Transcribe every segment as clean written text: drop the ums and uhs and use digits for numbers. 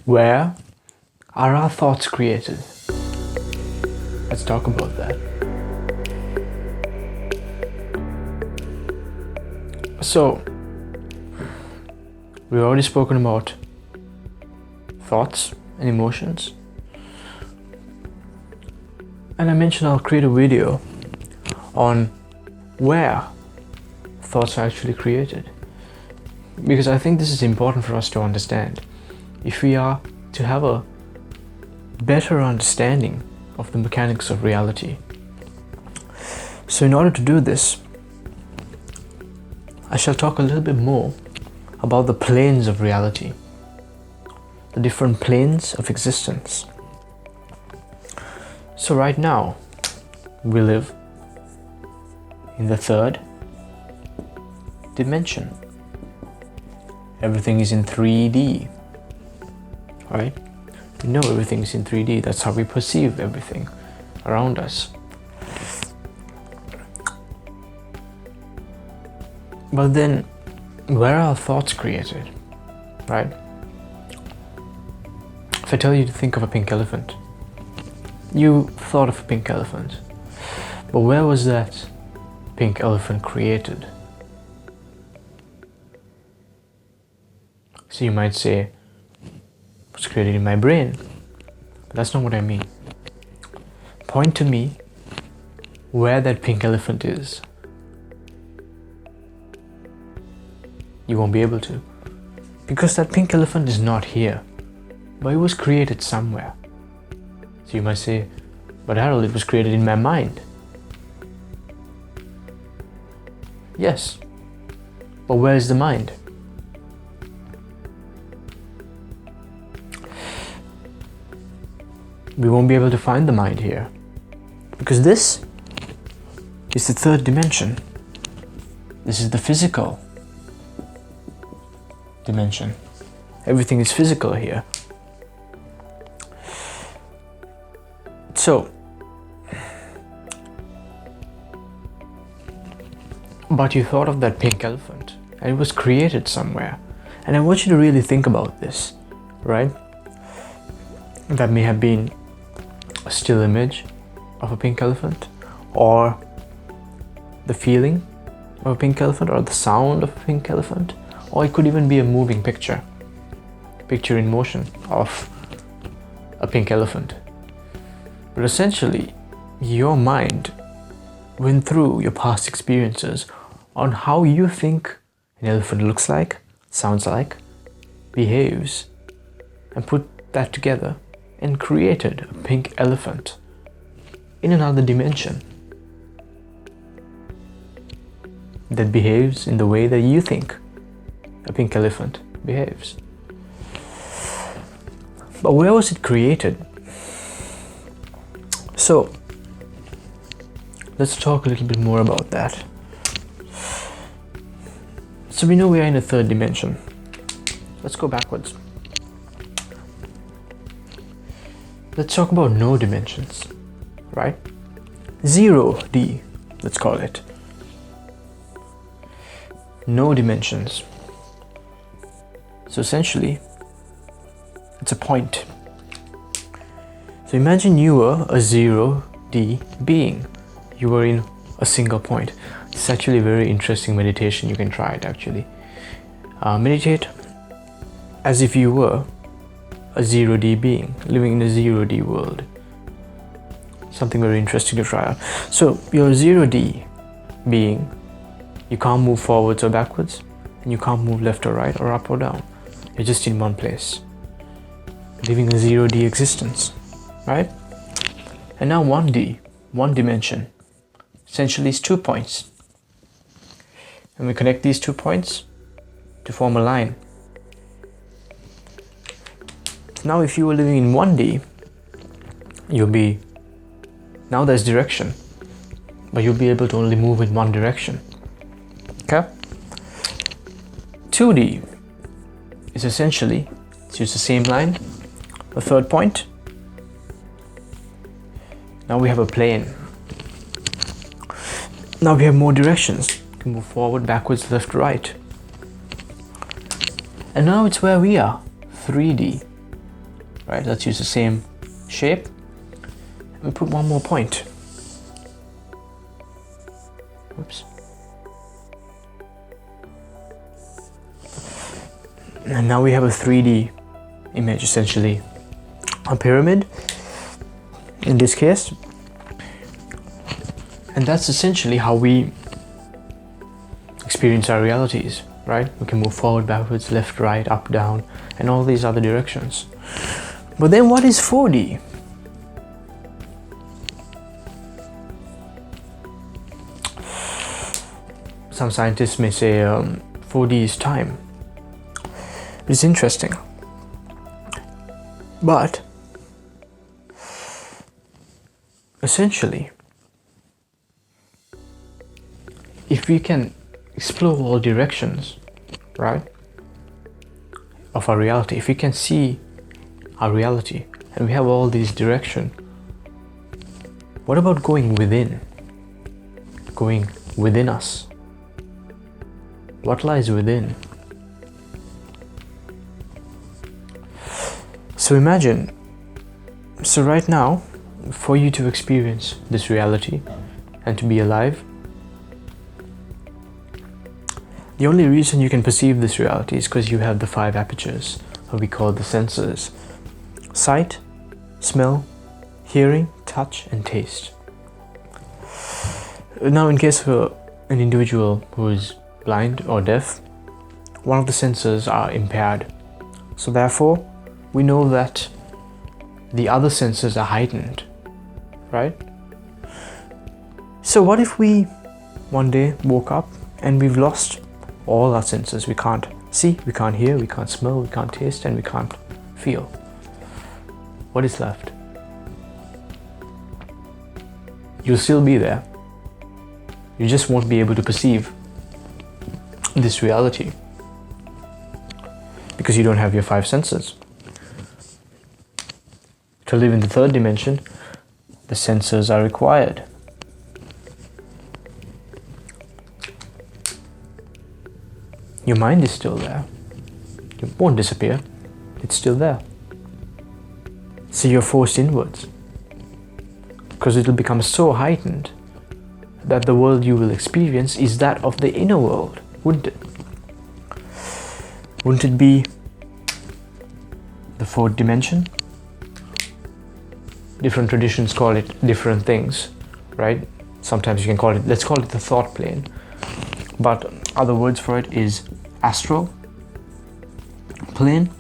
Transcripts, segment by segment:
Where are our thoughts created? Let's talk about that. So, we've already spoken about thoughts and emotions. And I mentioned I'll create a video on where thoughts are actually created. Because I think this is important for us to understand. If we are to have a better understanding of the mechanics of reality. So in order to do this, I shall talk a little bit more about the planes of reality, the different planes of existence. So right now, we live in the third dimension. Everything is in 3D, right? We know everything is in 3D. That's how we perceive everything around us. But then, where are thoughts created, right? If I tell you to think of a pink elephant, you thought of a pink elephant, but where was that pink elephant created? So you might say, it was created in my brain. But that's not what I mean. Point to me where that pink elephant is. You won't be able to. Because that pink elephant is not here. But it was created somewhere. So you might say, but Harold, it was created in my mind. Yes. But where is the mind? We won't be able to find the mind here. Because this is the third dimension. This is the physical dimension. Everything is physical here. So, but you thought of that pink elephant and it was created somewhere. And I want you to really think about this, right? That may have been a still image of a pink elephant, or the feeling of a pink elephant, or the sound of a pink elephant, or it could even be a moving picture in motion of a pink elephant. But essentially, your mind went through your past experiences on how you think an elephant looks like, sounds like, behaves, and put that together and created a pink elephant in another dimension that behaves in the way that you think a pink elephant behaves. But where was it created? So, let's talk a little bit more about that. So we know we are in a third dimension. Let's go backwards. Let's talk about no dimensions, right? 0D, let's call it. No dimensions. So essentially, it's a point. So imagine you were a 0D being. You were in a single point. It's actually a very interesting meditation. You can try it actually. Meditate as if you were a 0D being, living in a 0D world. Something very interesting to try out. So you're a 0D being. You can't move forwards or backwards, and you can't move left or right or up or down. You're just in one place, living a 0D existence, right? And now 1D, one dimension, essentially is 2 points. And we connect these 2 points to form a line. Now if you were living in 1D, now there's direction, but you'll be able to only move in one direction. Okay? 2D is essentially, let's use the same line, the third point. Now we have a plane. Now we have more directions. You can move forward, backwards, left, right. And now it's where we are, 3D. right? Let's use the same shape and put one more point. Oops. And now we have a 3D image, essentially a pyramid in this case, and that's essentially how we experience our realities, right? We can move forward, backwards, left, right, up, down, and all these other directions. But then what is 4D? Some scientists may say 4D is time. It's interesting. But essentially, if we can explore all directions, right, of our reality, if we can see our reality and we have all these directions, what about going within? Going within us? What lies within? So imagine, so right now, for you to experience this reality and to be alive, the only reason you can perceive this reality is because you have the 5 apertures, what we call the senses: sight, smell, hearing, touch, and taste. Now, in case of an individual who is blind or deaf, one of the senses are impaired. So therefore, we know that the other senses are heightened, right? So what if we one day woke up and we've lost all our senses? We can't see, we can't hear, we can't smell, we can't taste, and we can't feel. What is left? You'll still be there. You just won't be able to perceive this reality because you don't have your 5 senses. To live in the 3rd dimension, the senses are required. Your mind is still there. It won't disappear. It's still there. So you're forced inwards, because it'll become so heightened that the world you will experience is that of the inner world, wouldn't it? Wouldn't it be the 4th dimension? Different traditions call it different things, right? Sometimes you can call it, let's call it the thought plane, but other words for it is astral plane,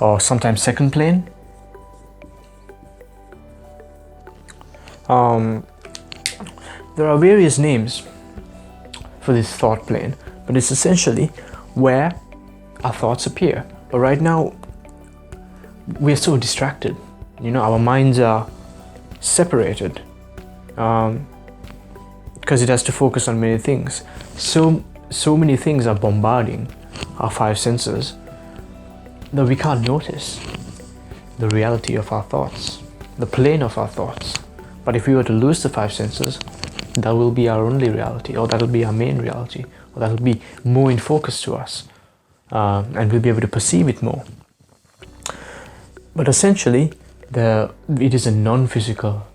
or sometimes second plane. There are various names for this thought plane, but it's essentially where our thoughts appear. But right now, we're so distracted. Our minds are separated because it has to focus on many things. So many things are bombarding our 5 senses that we can't notice the reality of our thoughts, the plane of our thoughts. But if we were to lose the 5 senses, that will be our only reality, or that will be our main reality, or that will be more in focus to us, and we'll be able to perceive it more. But essentially, it is a non-physical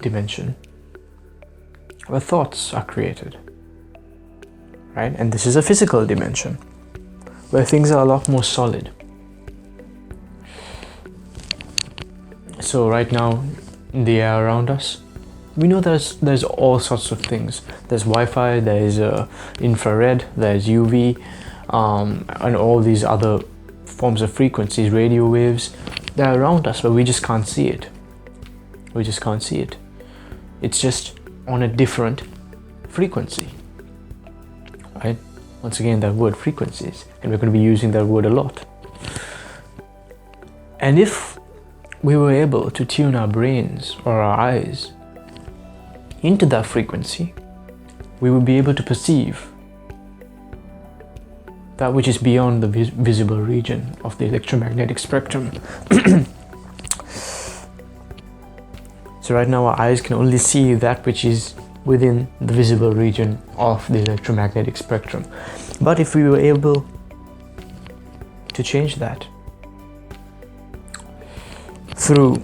dimension where thoughts are created, right? And this is a physical dimension where things are a lot more solid. So right now, in the air around us, we know there's all sorts of things. There's Wi-Fi, there's infrared, there's UV, and all these other forms of frequencies, radio waves. They're around us, but we just can't see it. We just can't see it. It's just on a different frequency, right? Once again, that word frequencies, and we're going to be using that word a lot. And if we were able to tune our brains or our eyes into that frequency, we would be able to perceive that which is beyond the visible region of the electromagnetic spectrum. So right now our eyes can only see that which is within the visible region of the electromagnetic spectrum. But if we were able to change that through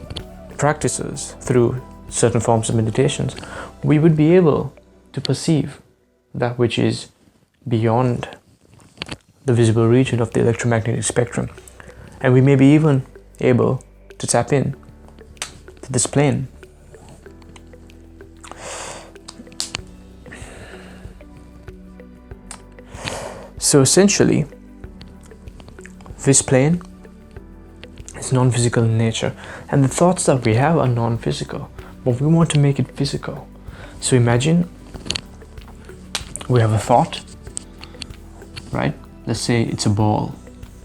practices, through certain forms of meditations, we would be able to perceive that which is beyond the visible region of the electromagnetic spectrum. And we may be even able to tap in to this plane. So essentially, this plane is non-physical in nature, and the thoughts that we have are non-physical, but we want to make it physical. So imagine we have a thought, right? Let's say it's a ball.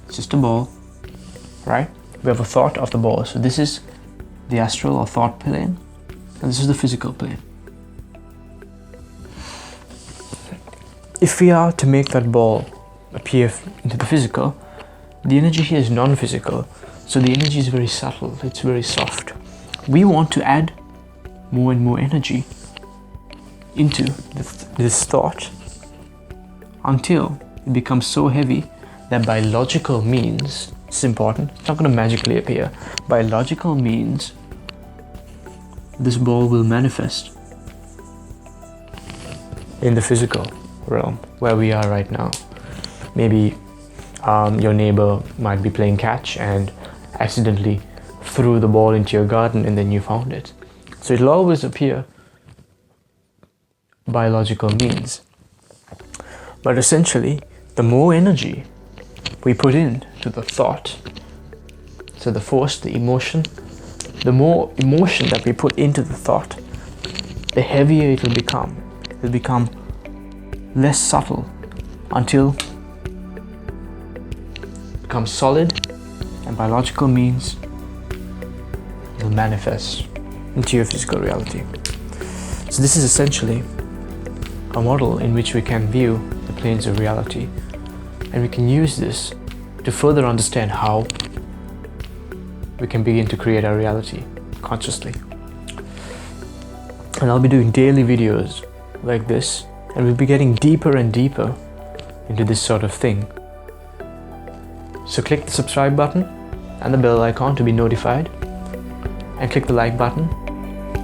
It's just a ball, right? We have a thought of the ball. So this is the astral or thought plane, and this is the physical plane. If we are to make that ball appear into the physical, the energy here is non-physical, so the energy is very subtle, it's very soft. We want to add more and more energy into this thought until it becomes so heavy that by logical means, it's important, it's not going to magically appear, by logical means, this ball will manifest in the physical realm where we are right now. Maybe your neighbor might be playing catch and accidentally threw the ball into your garden and then you found it. So it'll always appear by logical means. But essentially, the more energy we put into the thought, so the force, the emotion, the more emotion that we put into the thought, the heavier it will become. It will become less subtle until it becomes solid, and by logical means it will manifest into your physical reality. So this is essentially a model in which we can view the planes of reality, and we can use this to further understand how we can begin to create our reality consciously. And I'll be doing daily videos like this, and we'll be getting deeper and deeper into this sort of thing. So click the subscribe button and the bell icon to be notified, and click the like button,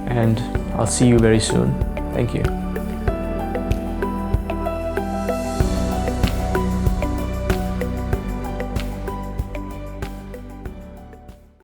and I'll see you very soon. Thank you.